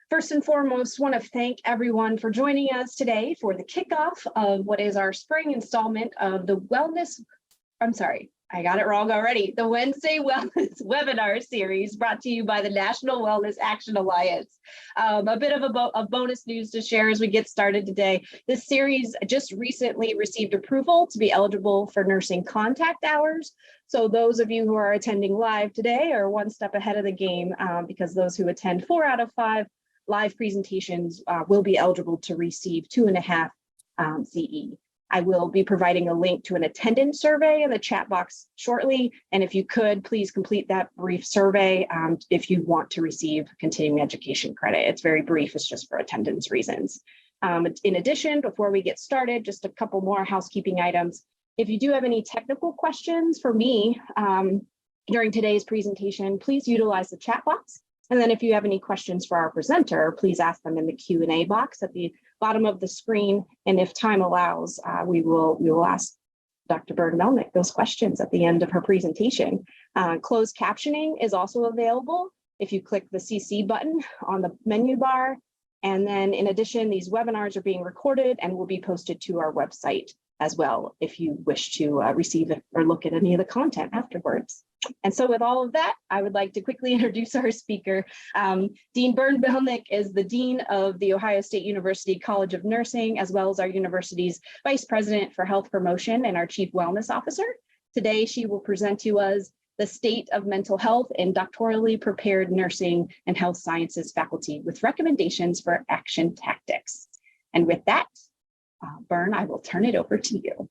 First and foremost, want to thank everyone for joining us today for the kickoff of what is our spring installment of the I got it wrong already. The Wednesday Wellness Webinar Series brought to you by the National Wellness Action Alliance. A bit of a bonus news to share as we get started today. This series just recently received approval to be eligible for nursing contact hours. So those of you who are attending live today are one step ahead of the game because those who attend 4 out of 5 live presentations will be eligible to receive 2.5 CE. I will be providing a link to an attendance survey in the chat box shortly. And if you could, please complete that brief survey if you want to receive continuing education credit. It's very brief, it's just for attendance reasons. In addition, before we get started, just a couple more housekeeping items. If you do have any technical questions for me during today's presentation, please utilize the chat box. And then if you have any questions for our presenter, please ask them in the Q&A box at the bottom of the screen. And if time allows, we will ask Dr. Byrne-Melnick those questions at the end of her presentation. Closed captioning is also available if you click the CC button on the menu bar. And then in addition, these webinars are being recorded and will be posted to our website as well if you wish to receive or look at any of the content afterwards. And so with all of that, I would like to quickly introduce our speaker. Dean Byrne-Melnick is the Dean of the Ohio State University College of Nursing, as well as our university's Vice President for Health Promotion and our Chief Wellness Officer. Today, she will present to us the state of mental health in doctorally prepared nursing and health sciences faculty with recommendations for action tactics. And with that, Byrne, I will turn it over to you.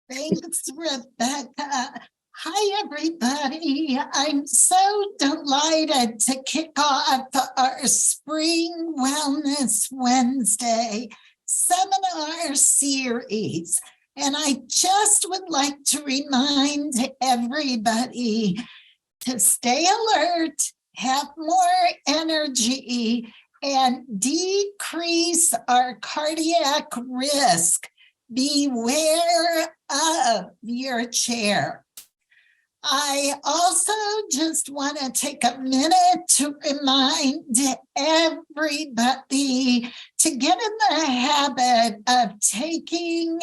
Thanks, Rebecca. Hi, everybody. I'm so delighted to kick off our Spring Wellness Wednesday seminar series. And I just would like to remind everybody to stay alert, have more energy, and decrease our cardiac risk. Beware of your chair. I also just want to take a minute to remind everybody to get in the habit of taking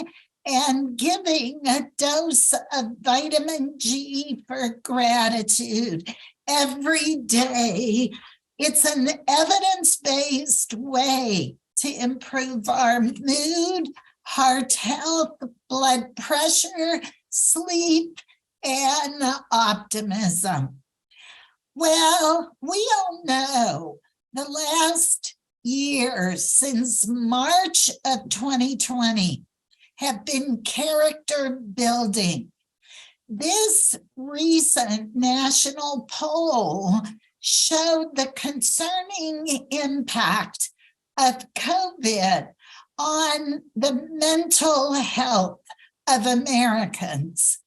and giving a dose of vitamin G for gratitude every day. It's an evidence-based way to improve our mood, heart health, blood pressure, sleep, and optimism. Well, we all know the last year since March of 2020 have been character building. This recent national poll showed the concerning impact of COVID on the mental health of Americans.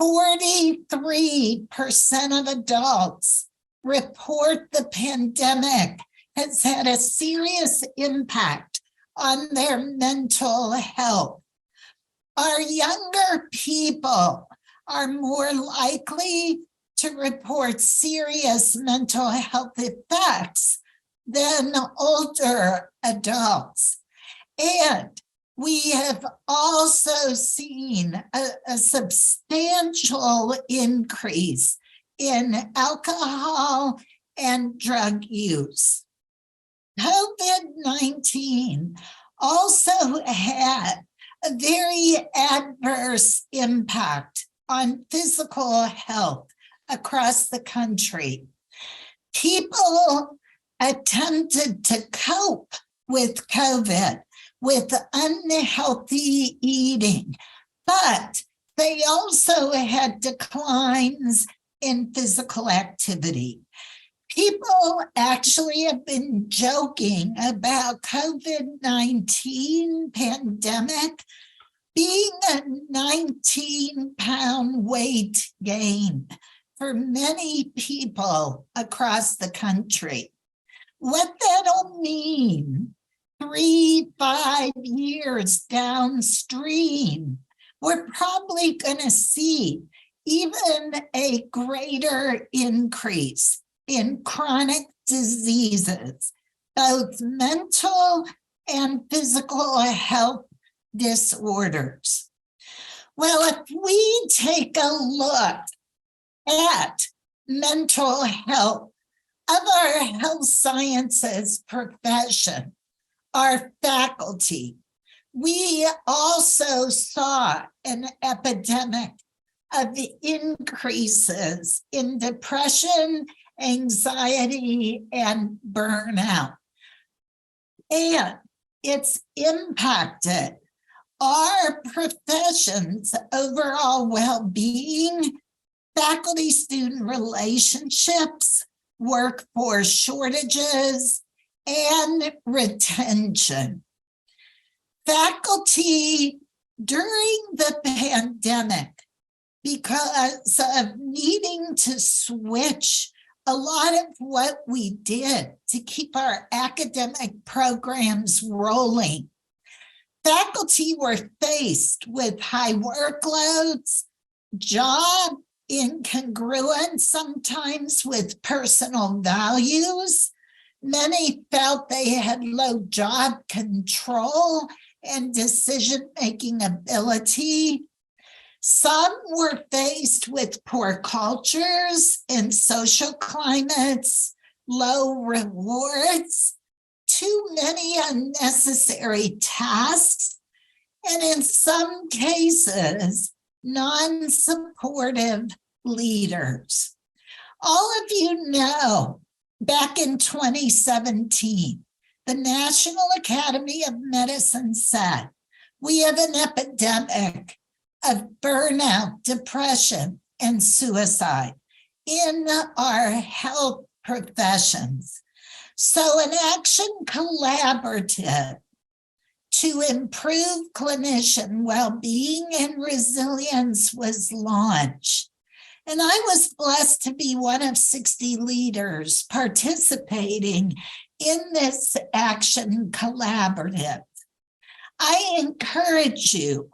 43% of adults report the pandemic has had a serious impact on their mental health. Our younger people are more likely to report serious mental health effects than older adults. And we have also seen a substantial increase in alcohol and drug use. COVID-19 also had a very adverse impact on physical health across the country. People attempted to cope with COVID with unhealthy eating, but they also had declines in physical activity. People actually have been joking about COVID-19 pandemic being a 19-pound weight gain for many people across the country. What that'll mean 3-5 years downstream, we're probably going to see even a greater increase in chronic diseases both mental and physical health disorders. Well, if we take a look at mental health of our health sciences profession, our faculty, we also saw an epidemic of increases in depression, anxiety, and burnout. And it's impacted our profession's overall well-being, faculty-student relationships, workforce shortages, and retention. Faculty during the pandemic, because of needing to switch a lot of what we did to keep our academic programs rolling, faculty were faced with high workloads, job incongruence sometimes with personal values. Many felt they had low job control and decision-making ability. Some were faced with poor cultures and social climates, low rewards, too many unnecessary tasks, and in some cases, non-supportive leaders. All of you know, back in 2017, the National Academy of Medicine said, we have an epidemic of burnout, depression, and suicide in our health professions. So an action collaborative to improve clinician well-being and resilience was launched. And I was blessed to be one of 60 leaders participating in this action collaborative. I encourage you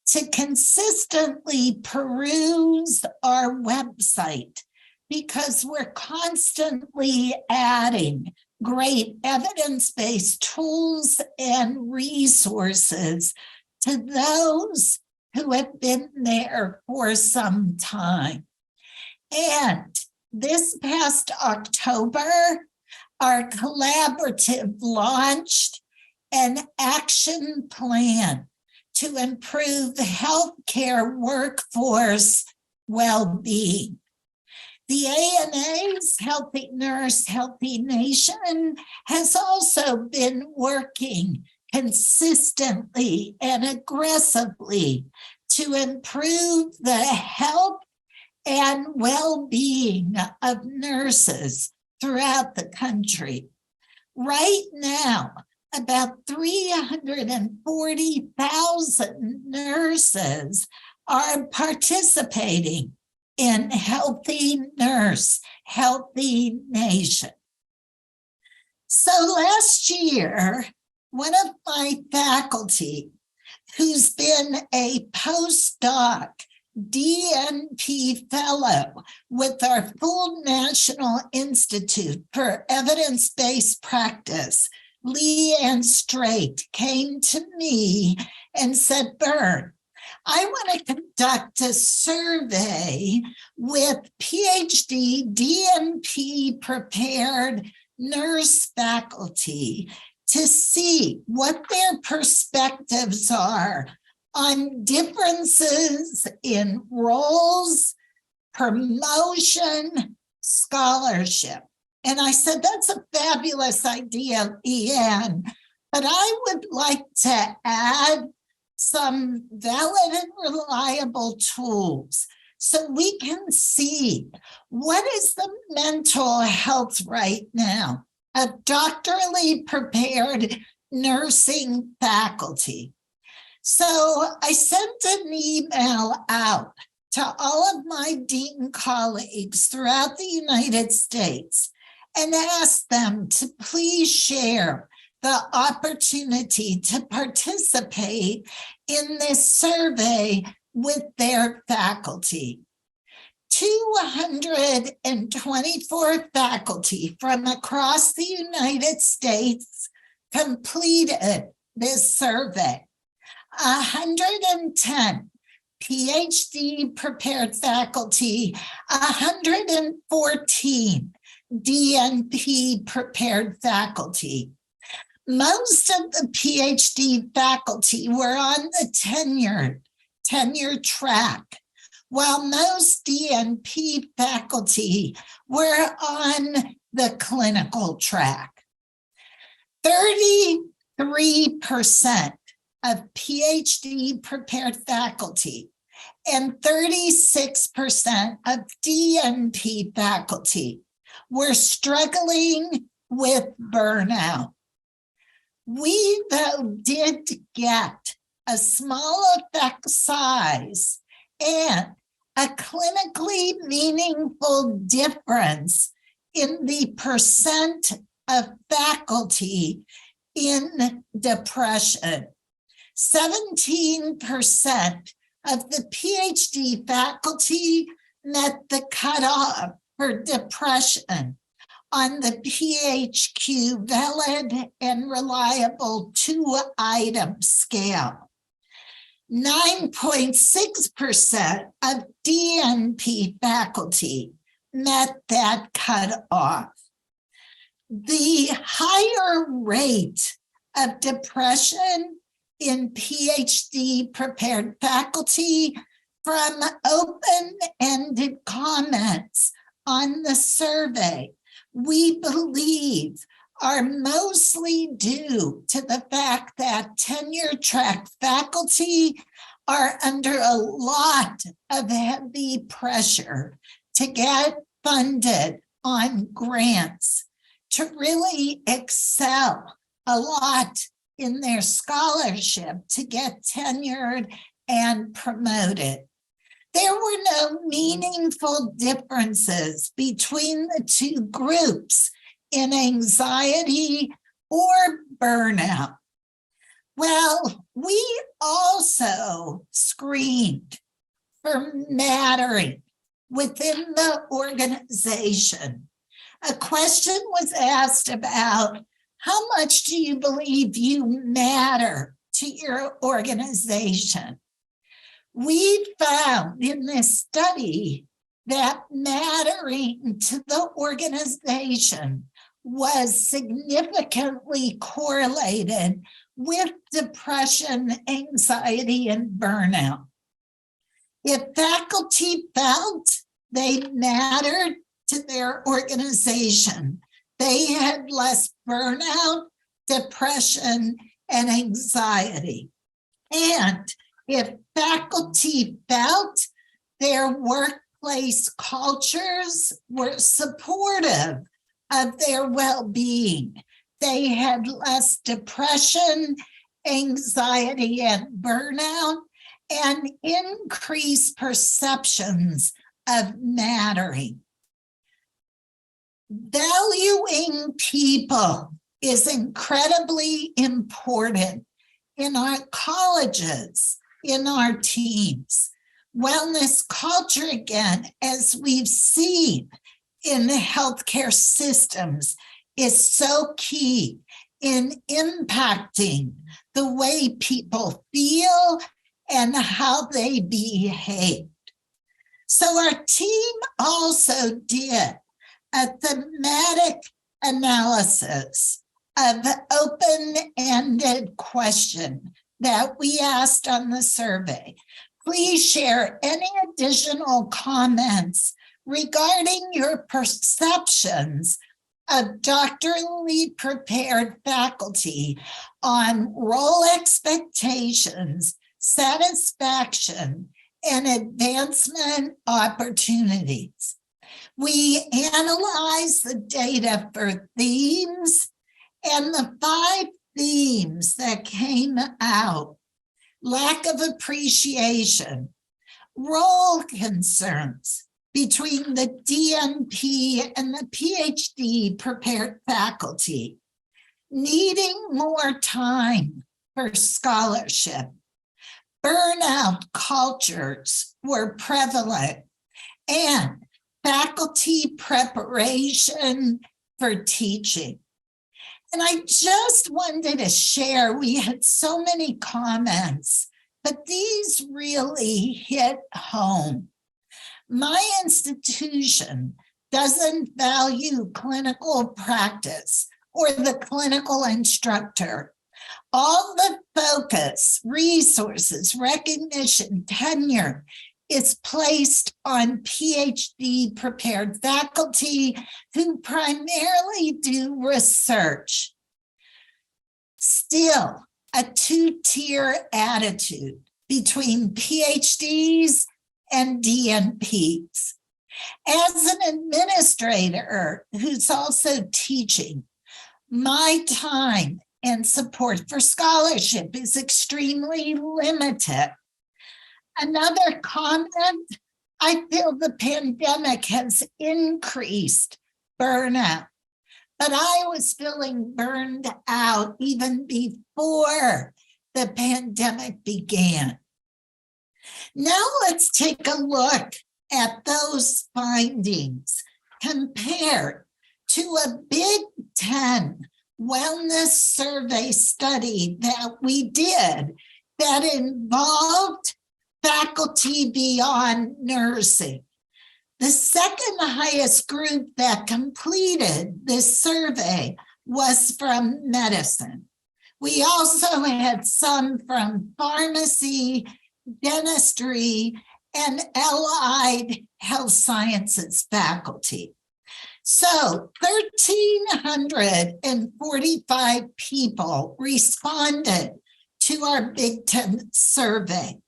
to consistently peruse our website because we're constantly adding great evidence-based tools and resources to those who have been there for some time. And this past October, our collaborative launched an action plan to improve healthcare workforce well-being. The ANA's Healthy Nurse, Healthy Nation has also been working consistently and aggressively to improve the health and well-being of nurses throughout the country. Right now, about 340,000 nurses are participating in Healthy Nurse, Healthy Nation. So last year, one of my faculty, who's been a postdoc DNP fellow with our full National Institute for Evidence-Based Practice, Leanne Straight, came to me and said, Bern, I want to conduct a survey with PhD DNP prepared nurse faculty to see what their perspectives are on differences in roles, promotion, scholarship. And I said, that's a fabulous idea, Leanne, but I would like to add some valid and reliable tools so we can see what is the mental health right now of doctorally prepared nursing faculty. So I sent an email out to all of my dean colleagues throughout the United States and asked them to please share the opportunity to participate in this survey with their faculty. 224 faculty from across the United States completed this survey. 110 PhD prepared faculty, 114 DNP prepared faculty. Most of the PhD faculty were on the tenure track, while most DNP faculty were on the clinical track. 33% of PhD prepared faculty and 36% of DNP faculty were struggling with burnout. We, though, did get a small effect size and a clinically meaningful difference in the percent of faculty in depression. 17% of the PhD faculty met the cutoff for depression on the PHQ valid and reliable 2-item scale. 9.6% of DNP faculty met that cutoff. The higher rate of depression in PhD prepared faculty from open-ended comments on the survey, we believe are mostly due to the fact that tenure track faculty are under a lot of heavy pressure to get funded on grants, to really excel a lot in their scholarship, to get tenured and promoted. There were no meaningful differences between the two groups in anxiety or burnout. Well, we also screened for mattering within the organization. A question was asked about how much do you believe you matter to your organization? We found in this study that mattering to the organization was significantly correlated with depression, anxiety, and burnout. If faculty felt they mattered to their organization, they had less burnout, depression, and anxiety. And if faculty felt their workplace cultures were supportive of their well-being, they had less depression, anxiety, and burnout, and increased perceptions of mattering. Valuing people is incredibly important in our colleges, in our teams. Wellness culture, again, as we've seen in the healthcare systems, is so key in impacting the way people feel and how they behave. So our team also did a thematic analysis of the open-ended question that we asked on the survey. Please share any additional comments regarding your perceptions of doctorally prepared faculty on role expectations, satisfaction, and advancement opportunities. We analyzed the data for themes, and the 5 themes that came out: lack of appreciation, role concerns between the DNP and the PhD prepared faculty, needing more time for scholarship, burnout cultures were prevalent, and faculty preparation for teaching. And I just wanted to share, we had so many comments, but these really hit home. My institution doesn't value clinical practice or the clinical instructor. All the focus, resources, recognition, tenure is placed on PhD prepared faculty who primarily do research. Still, a two-tier attitude between PhDs and DNPs. As an administrator who's also teaching, my time and support for scholarship is extremely limited. Another comment, I feel the pandemic has increased burnout, but I was feeling burned out even before the pandemic began. Now let's take a look at those findings compared to a Big Ten wellness survey study that we did that involved faculty beyond nursing. The second highest group that completed this survey was from medicine. We also had some from pharmacy, dentistry, and allied health sciences faculty. So 1,345 people responded to our Big Ten survey.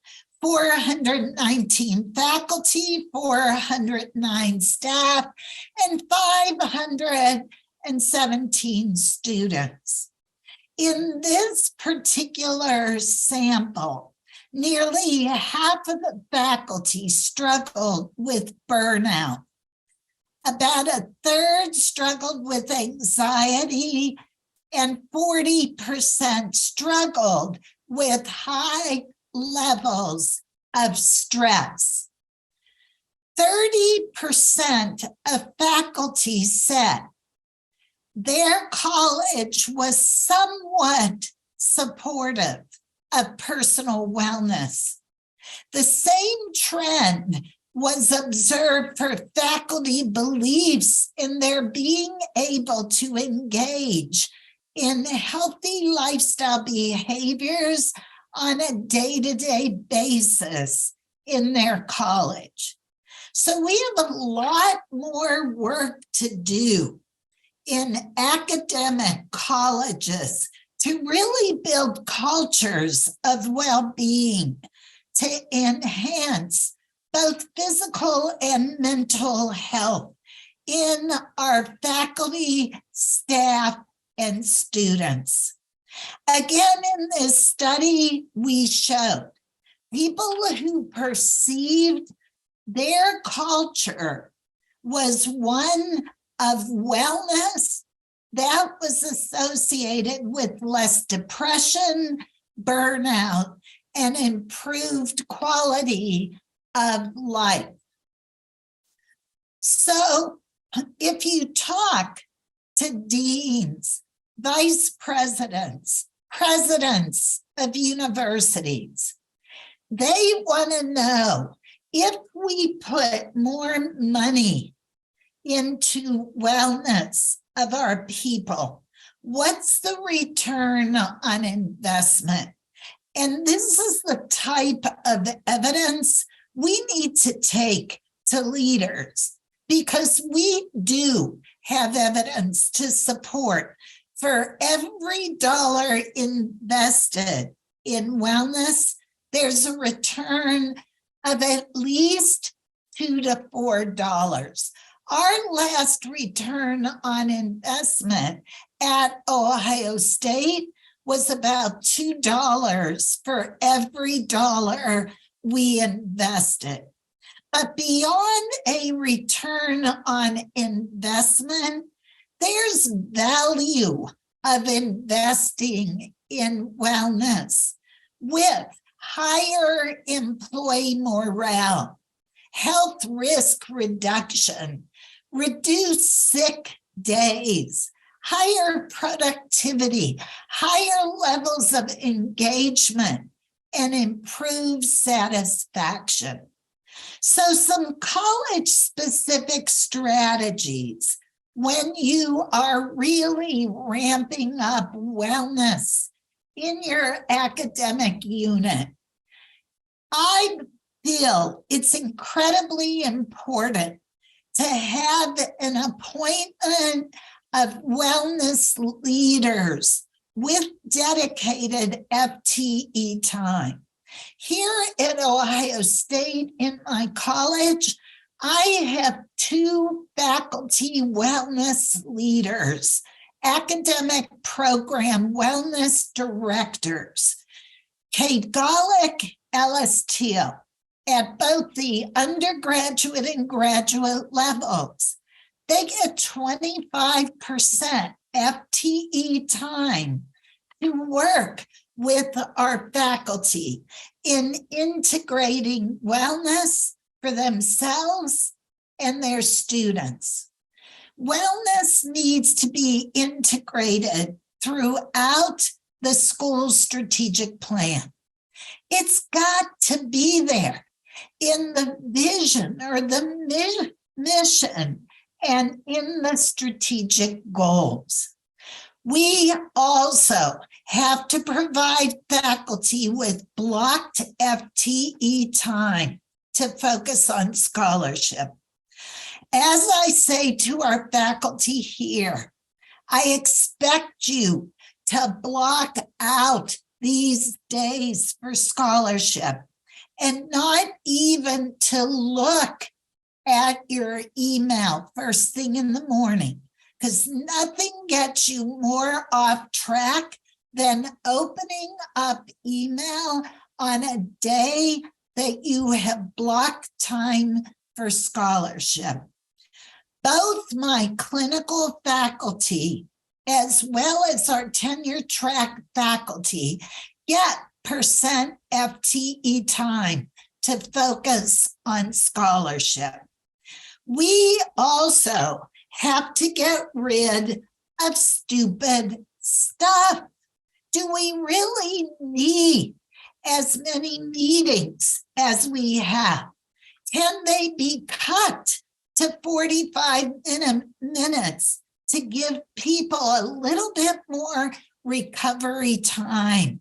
419 faculty, 409 staff, and 517 students. In this particular sample, nearly half of the faculty struggled with burnout. About a third struggled with anxiety, and 40% struggled with high levels of stress. 30% of faculty said their college was somewhat supportive of personal wellness. The same trend was observed for faculty beliefs in their being able to engage in healthy lifestyle behaviors on a day-to-day basis in their college. So we have a lot more work to do in academic colleges to really build cultures of well-being to enhance both physical and mental health in our faculty, staff, and students. Again, in this study, we showed people who perceived their culture was one of wellness that was associated with less depression, burnout, and improved quality of life. So if you talk to deans, vice presidents, presidents of universities, they want to know if we put more money into wellness of our people, what's the return on investment? And this is the type of evidence we need to take to leaders, because we do have evidence to support for every dollar invested in wellness, there's a return of at least $2 to $4. Our last return on investment at Ohio State was about $2 for every dollar we invested. But beyond a return on investment, there's value of investing in wellness with higher employee morale, health risk reduction, reduced sick days, higher productivity, higher levels of engagement, and improved satisfaction. So some college-specific strategies when you are really ramping up wellness in your academic unit. I feel it's incredibly important to have an appointment of wellness leaders with dedicated FTE time. Here at Ohio State in my college, I have 2 faculty wellness leaders, academic program wellness directors, Kate Golick, Ellis Teal, at both the undergraduate and graduate levels. They get 25% FTE time to work with our faculty in integrating wellness for themselves and their students. Wellness needs to be integrated throughout the school's strategic plan. It's got to be there in the vision or the mission and in the strategic goals. We also have to provide faculty with blocked FTE time to focus on scholarship. As I say to our faculty here, I expect you to block out these days for scholarship and not even to look at your email first thing in the morning, because nothing gets you more off track than opening up email on a day that you have blocked time for scholarship. Both my clinical faculty, as well as our tenure track faculty, get percent FTE time to focus on scholarship. We also have to get rid of stupid stuff. Do we really need as many meetings as we have? Can they be cut to 45 minutes to give people a little bit more recovery time?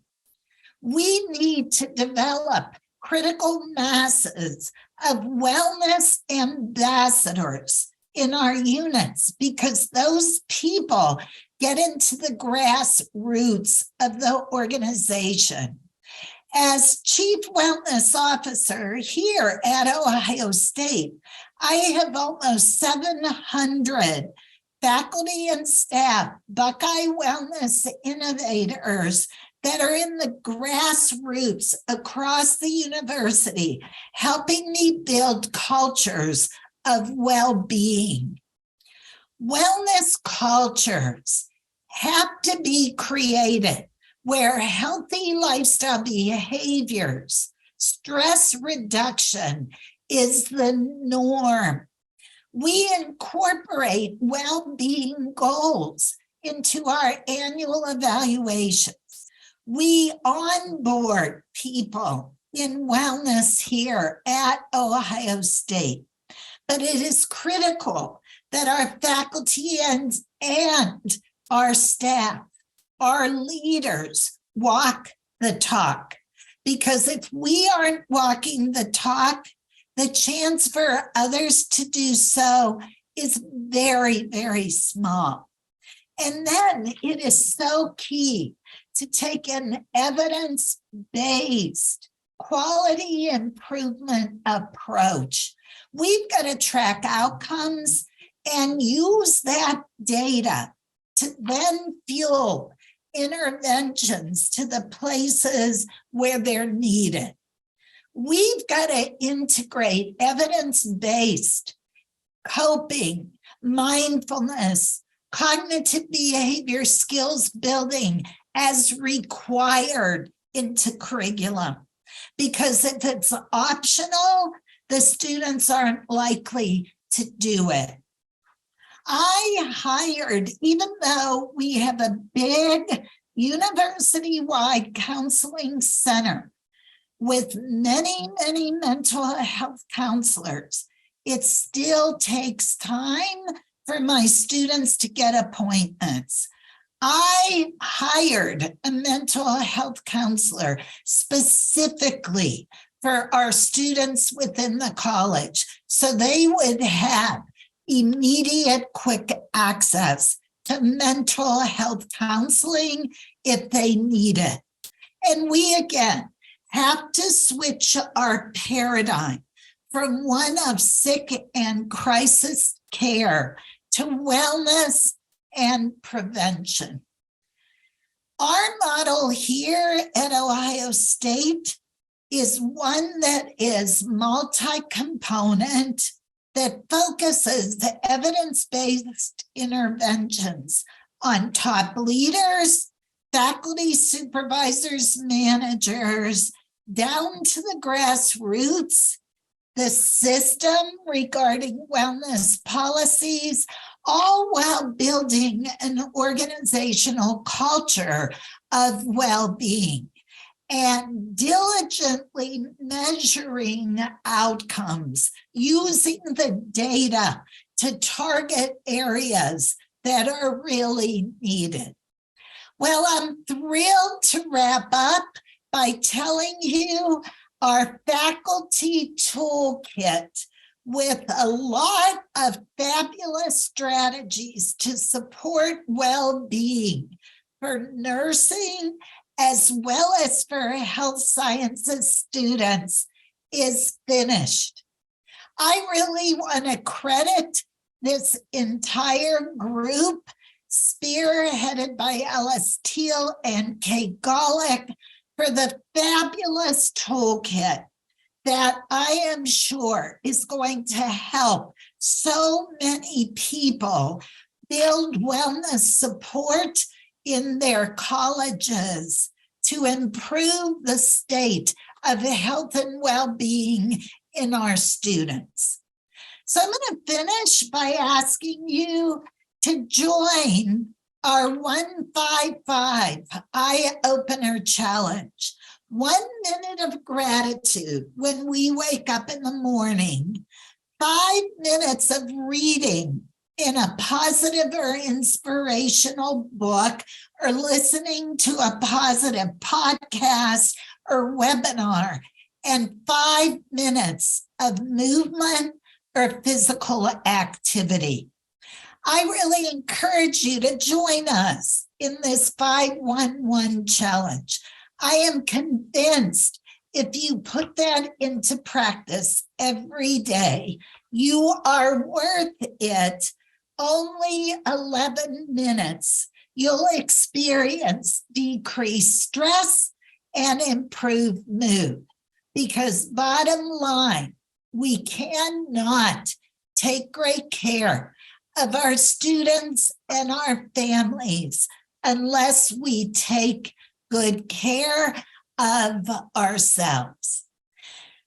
We need to develop critical masses of wellness ambassadors in our units, because those people get into the grassroots of the organization. As Chief Wellness Officer here at Ohio State, I have almost 700 faculty and staff Buckeye Wellness innovators that are in the grassroots across the university, helping me build cultures of well-being. Wellness cultures have to be created where healthy lifestyle behaviors, stress reduction is the norm. We incorporate well-being goals into our annual evaluations. We onboard people in wellness here at Ohio State. But it is critical that our faculty and our staff, our leaders, walk the talk. Because if we aren't walking the talk, the chance for others to do so is very, very small. And then it is so key to take an evidence-based quality improvement approach. We've got to track outcomes and use that data to then fuel interventions to the places where they're needed. We've got to integrate evidence-based coping, mindfulness, cognitive behavior skills building as required into curriculum. Because if it's optional, the students aren't likely to do it. I hired, even though we have a big university-wide counseling center with many, many mental health counselors, it still takes time for my students to get appointments. I hired a mental health counselor specifically for our students within the college, so they would have immediate, quick access to mental health counseling if they need it. And we, again, have to switch our paradigm from one of sick and crisis care to wellness and prevention. Our model here at Ohio State is one that is multi-component, that focuses the evidence-based interventions on top leaders, faculty, supervisors, managers, down to the grassroots, the system regarding wellness policies, all while building an organizational culture of well-being and diligently measuring outcomes, using the data to target areas that are really needed. Well, I'm thrilled to wrap up by telling you our faculty toolkit with a lot of fabulous strategies to support well-being for nursing as well as for health sciences students is finished. I really want to credit this entire group, spearheaded by Alice Teal and Kay Golick, for the fabulous toolkit that I am sure is going to help so many people build wellness support in their colleges to improve the state of health and well-being in our students. So I'm going to finish by asking you to join our 155 Eye Opener Challenge. 1 minute of gratitude when we wake up in the morning, 5 minutes of reading in a positive or inspirational book, or listening to a positive podcast or webinar, and 5 minutes of movement or physical activity. I really encourage you to join us in this 5-1-1 challenge. I am convinced if you put that into practice every day, you are worth it. Only 11 minutes, you'll experience decreased stress and improved mood. Because bottom line, we cannot take great care of our students and our families unless we take good care of ourselves.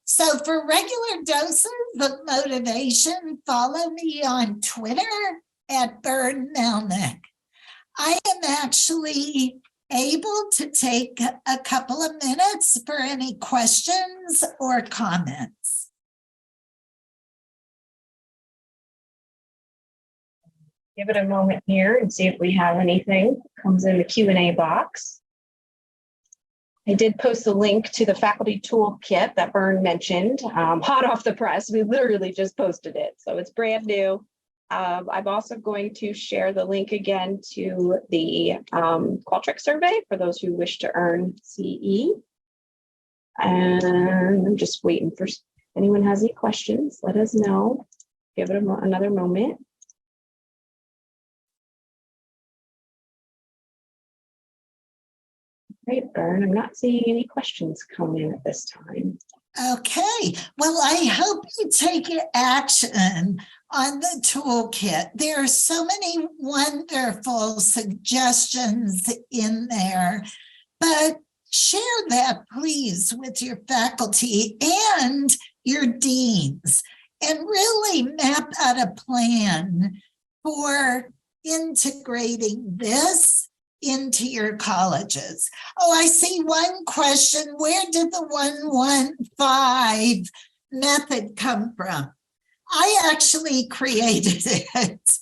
So for regular doses of motivation, follow me on Twitter at Bern Melnick. I am actually able to take a couple of minutes for any questions or comments. Give it a moment here and see if we have anything. Comes in the Q&A box. I did post a link to the faculty toolkit that Bern mentioned, hot off the press. We literally just posted it, so it's brand new. I'm also going to share the link again to the Qualtrics survey for those who wish to earn CE. And I'm just waiting for if anyone has any questions. Let us know. Give it another moment. Great, Bern. I'm not seeing any questions come in at this time. Okay, well, I hope you take action on the toolkit. There are so many wonderful suggestions in there, but share that, please, with your faculty and your deans and really map out a plan for integrating this into your colleges. Oh, I see one question. Where did the 115 method come from? I actually created it.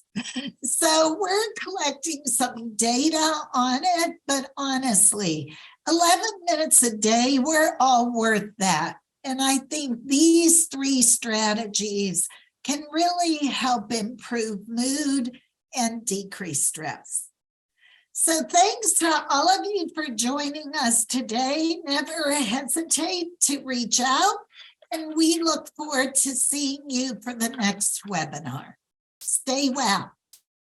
So we're collecting some data on it, but honestly, 11 minutes a day, we're all worth that. And I think these 3 strategies can really help improve mood and decrease stress. So thanks to all of you for joining us today. Never hesitate to reach out, and we look forward to seeing you for the next webinar. Stay well.